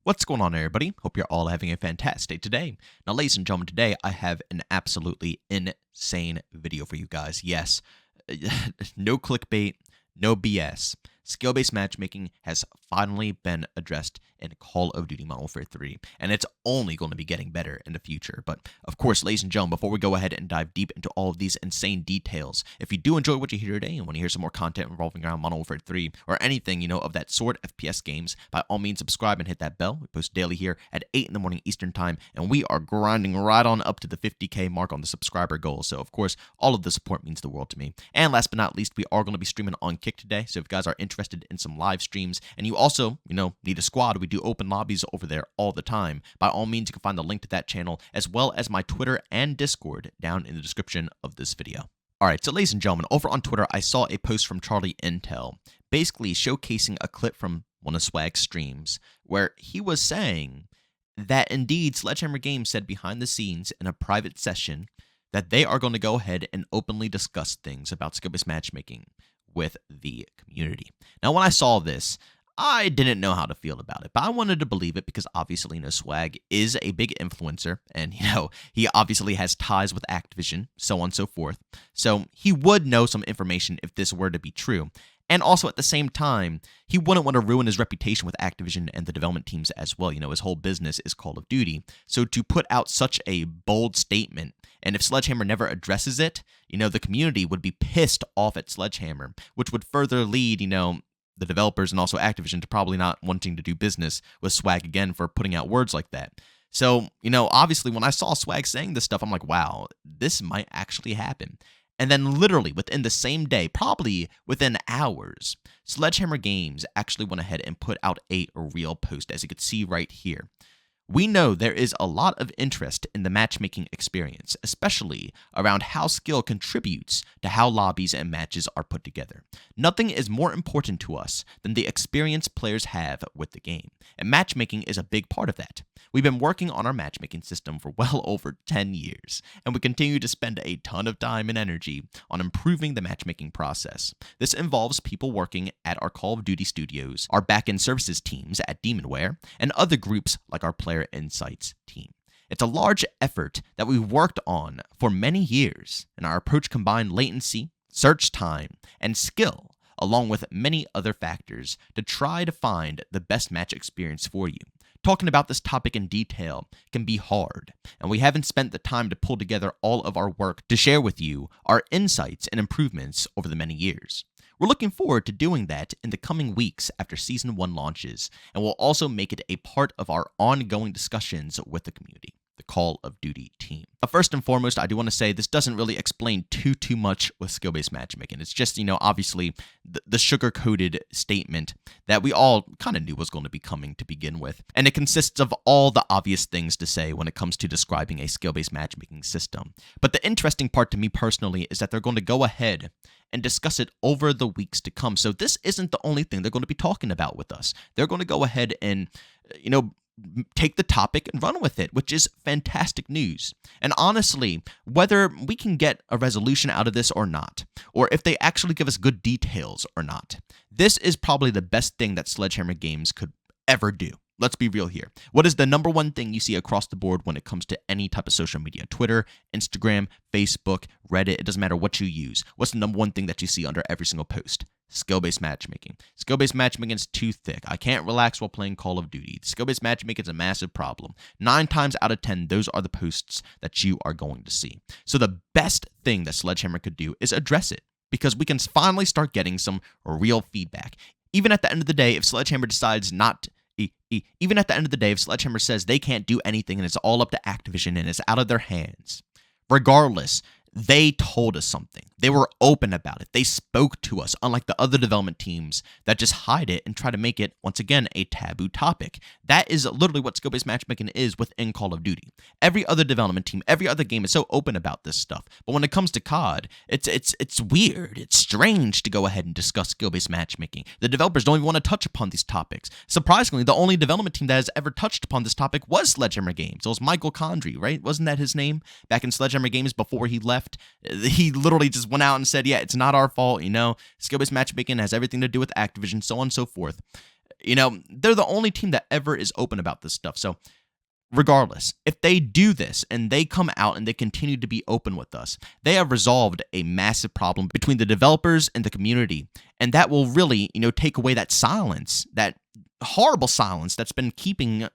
What's going on, everybody? Hope you're all having a fantastic day today. Now, ladies and gentlemen, today I have an absolutely insane video for you guys. Yes, no clickbait, no BS. Skill-based matchmaking has finally been addressed in Call of Duty Modern Warfare 3, and it's only going to be getting better in the future. But, of course, ladies and gentlemen, before we go ahead and dive deep into all of these insane details, if you do enjoy what you hear today and want to hear some more content revolving around Modern Warfare 3 or anything, of that sort, FPS games, by all means, subscribe and hit that bell. We post daily here at 8 in the morning Eastern Time, and we are grinding right on up to the 50K mark on the subscriber goal. So, of course, all of the support means the world to me. And last but not least, we are going to be streaming on Kick today, so if you guys are interested in some live streams, and you also, need a squad, we do open lobbies over there all the time. By all means, you can find the link to that channel, as well as my Twitter and Discord down in the description of this video. Alright, so ladies and gentlemen, over on Twitter, I saw a post from Charlie Intel, basically showcasing a clip from one of Swag's streams, where he was saying that indeed Sledgehammer Games said behind the scenes in a private session that they are going to go ahead and openly discuss things about skill-based matchmaking with the community. Now, when I saw this, I didn't know how to feel about it, but I wanted to believe it because obviously, Swag is a big influencer, and, he obviously has ties with Activision, so on and so forth. So he would know some information if this were to be true. And also, at the same time, he wouldn't want to ruin his reputation with Activision and the development teams as well. His whole business is Call of Duty. So to put out such a bold statement, and if Sledgehammer never addresses it, the community would be pissed off at Sledgehammer, which would further lead, the developers and also Activision to probably not wanting to do business with Swag again for putting out words like that. So, obviously, when I saw Swag saying this stuff, I'm like, wow, this might actually happen. And then literally within the same day, probably within hours, Sledgehammer Games actually went ahead and put out a real post, as you can see right here. We know there is a lot of interest in the matchmaking experience, especially around how skill contributes to how lobbies and matches are put together. Nothing is more important to us than the experience players have with the game, and matchmaking is a big part of that. We've been working on our matchmaking system for well over 10 years, and we continue to spend a ton of time and energy on improving the matchmaking process. This involves people working at our Call of Duty studios, our back-end services teams at Demonware, and other groups like our Player Insights team. It's a large effort that we've worked on for many years, and our approach combined latency, search time, and skill, along with many other factors, to try to find the best match experience for you. Talking about this topic in detail can be hard, and we haven't spent the time to pull together all of our work to share with you our insights and improvements over the many years. We're looking forward to doing that in the coming weeks after Season 1 launches, and we'll also make it a part of our ongoing discussions with the community, the Call of Duty team. But first and foremost, I do want to say this doesn't really explain too much with skill-based matchmaking. It's just, obviously the sugar-coated statement that we all kind of knew was going to be coming to begin with. And it consists of all the obvious things to say when it comes to describing a skill-based matchmaking system. But the interesting part to me personally is that they're going to go ahead and discuss it over the weeks to come. So this isn't the only thing they're going to be talking about with us. They're going to go ahead and, take the topic and run with it, which is fantastic news. And honestly, whether we can get a resolution out of this or not, or if they actually give us good details or not, this is probably the best thing that Sledgehammer Games could ever do. Let's be real here. What is the number one thing you see across the board when it comes to any type of social media? Twitter, Instagram, Facebook, Reddit, it doesn't matter what you use. What's the number one thing that you see under every single post? Skill-based matchmaking. Skill-based matchmaking is too thick. I can't relax while playing Call of Duty. Skill-based matchmaking is a massive problem. 9 times out of 10, those are the posts that you are going to see. So the best thing that Sledgehammer could do is address it, because we can finally start getting some real feedback. Even at the end of the day, if Sledgehammer decides not Even at the end of the day, if Sledgehammer says they can't do anything and it's all up to Activision and it's out of their hands, regardless, they told us something. They were open about it. They spoke to us, unlike the other development teams that just hide it and try to make it, once again, a taboo topic. That is literally what skill-based matchmaking is within Call of Duty. Every other development team, every other game is so open about this stuff. But when it comes to COD, it's weird. It's strange to go ahead and discuss skill-based matchmaking. The developers don't even want to touch upon these topics. Surprisingly, the only development team that has ever touched upon this topic was Sledgehammer Games. It was Michael Condrey, right? Wasn't that his name? Back in Sledgehammer Games before he left, he literally just went out and said, yeah, it's not our fault, skill-based matchmaking has everything to do with Activision, so on and so forth. they're the only team that ever is open about this stuff. So regardless, if they do this and they come out and they continue to be open with us, they have resolved a massive problem between the developers and the community. And that will really, take away that silence, that horrible silence that's been keeping,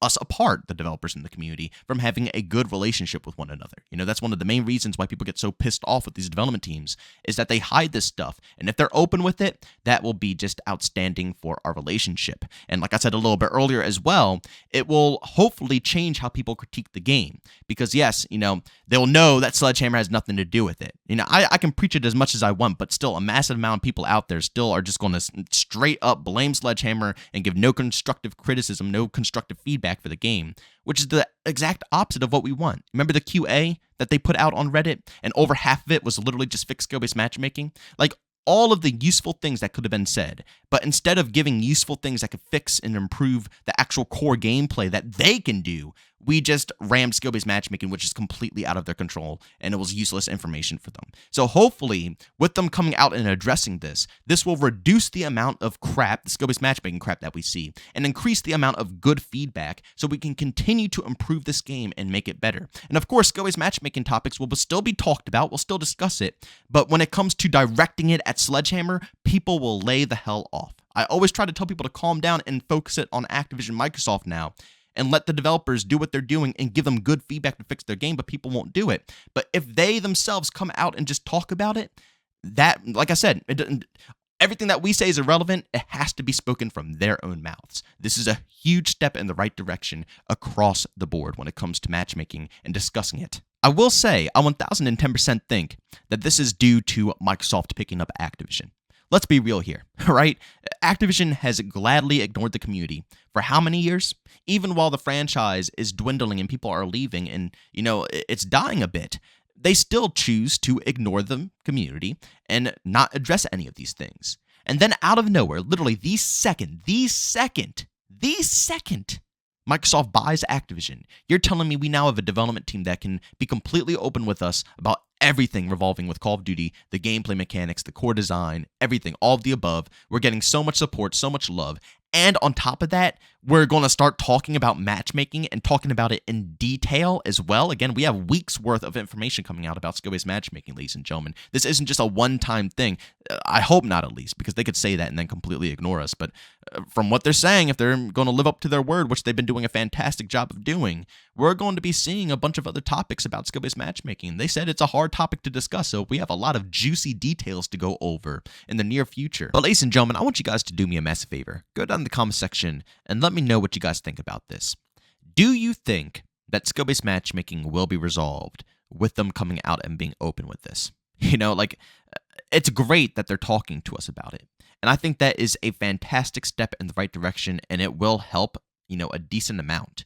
us apart, the developers and the community, from having a good relationship with one another. That's one of the main reasons why people get so pissed off with these development teams, is that they hide this stuff. And if they're open with it, that will be just outstanding for our relationship. And like I said a little bit earlier as well, it will hopefully change how people critique the game. Because yes, they'll know that Sledgehammer has nothing to do with it. I can preach it as much as I want, but still a massive amount of people out there still are just going to straight up blame Sledgehammer and give no constructive criticism, no constructive feedback for the game, which is the exact opposite of what we want. Remember the QA that they put out on Reddit, and over half of it was literally just fix skill-based matchmaking? Like, all of the useful things that could have been said, but instead of giving useful things that could fix and improve the actual core gameplay that they can do, we just rammed skill-based matchmaking, which is completely out of their control, and it was useless information for them. So hopefully, with them coming out and addressing this will reduce the amount of crap, the skill-based matchmaking crap that we see, and increase the amount of good feedback so we can continue to improve this game and make it better. And of course, skill-based matchmaking topics will still be talked about, we'll still discuss it, but when it comes to directing it at Sledgehammer, people will lay the hell off. I always try to tell people to calm down and focus it on Activision Microsoft now, and let the developers do what they're doing and give them good feedback to fix their game, but people won't do it. But if they themselves come out and just talk about it, that, like I said, everything that we say is irrelevant. It has to be spoken from their own mouths. This is a huge step in the right direction across the board when it comes to matchmaking and discussing it. I will say, I 1010% think that this is due to Microsoft picking up Activision. Let's be real here, right? Activision has gladly ignored the community for how many years? Even while the franchise is dwindling and people are leaving and, it's dying a bit, they still choose to ignore the community and not address any of these things. And then out of nowhere, literally the second Microsoft buys Activision, you're telling me we now have a development team that can be completely open with us about everything revolving with Call of Duty, the gameplay mechanics, the core design, everything, all of the above. We're getting so much support, so much love. And on top of that, we're going to start talking about matchmaking and talking about it in detail as well. Again, we have weeks worth of information coming out about skill-based matchmaking, ladies and gentlemen. This isn't just a one-time thing. I hope not, at least, because they could say that and then completely ignore us. But from what they're saying, if they're going to live up to their word, which they've been doing a fantastic job of doing, we're going to be seeing a bunch of other topics about skill-based matchmaking. They said it's a hard topic to discuss, so we have a lot of juicy details to go over in the near future. But ladies and gentlemen, I want you guys to do me a massive favor. Go down in the comment section and let me know what you guys think about this. Do you think that skill-based matchmaking will be resolved with them coming out and being open with this? It's great that they're talking to us about it. And I think that is a fantastic step in the right direction, and it will help, a decent amount.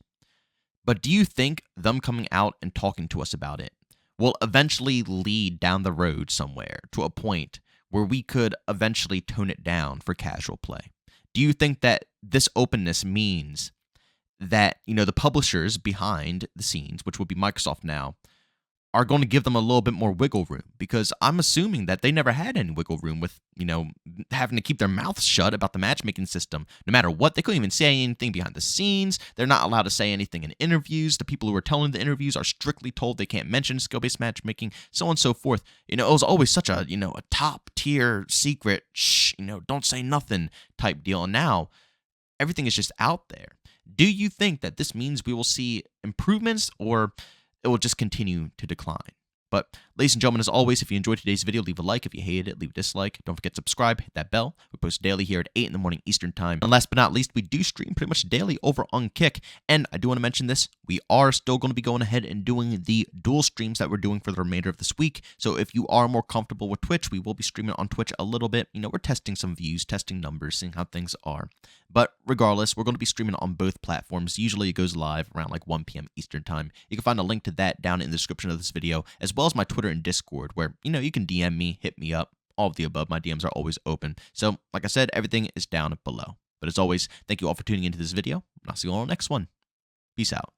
But do you think them coming out and talking to us about it will eventually lead down the road somewhere to a point where we could eventually tone it down for casual play? Do you think that this openness means that, the publishers behind the scenes, which would be Microsoft now, are going to give them a little bit more wiggle room? Because I'm assuming that they never had any wiggle room with, having to keep their mouths shut about the matchmaking system. No matter what, they couldn't even say anything behind the scenes. They're not allowed to say anything in interviews. The people who are telling the interviews are strictly told they can't mention skill-based matchmaking, so on and so forth. It was always such a, a top-tier secret, don't say nothing type deal. And now everything is just out there. Do you think that this means we will see improvements, or it will just continue to decline? But ladies and gentlemen, as always, if you enjoyed today's video, leave a like. If you hated it, leave a dislike. Don't forget to subscribe, hit that bell. We post daily here at 8 in the morning Eastern time. And last but not least, we do stream pretty much daily over on Kick. And I do want to mention this, we are still going to be going ahead and doing the dual streams that we're doing for the remainder of this week. So if you are more comfortable with Twitch, we will be streaming on Twitch a little bit. We're testing some views, testing numbers, seeing how things are. But regardless, we're going to be streaming on both platforms. Usually it goes live around like 1 p.m. Eastern time. You can find a link to that down in the description of this video, as well as my Twitter and Discord, where, you can DM me, hit me up, all of the above. My DMs are always open. So, like I said, everything is down below. But as always, thank you all for tuning into this video, and I'll see you all on the next one. Peace out.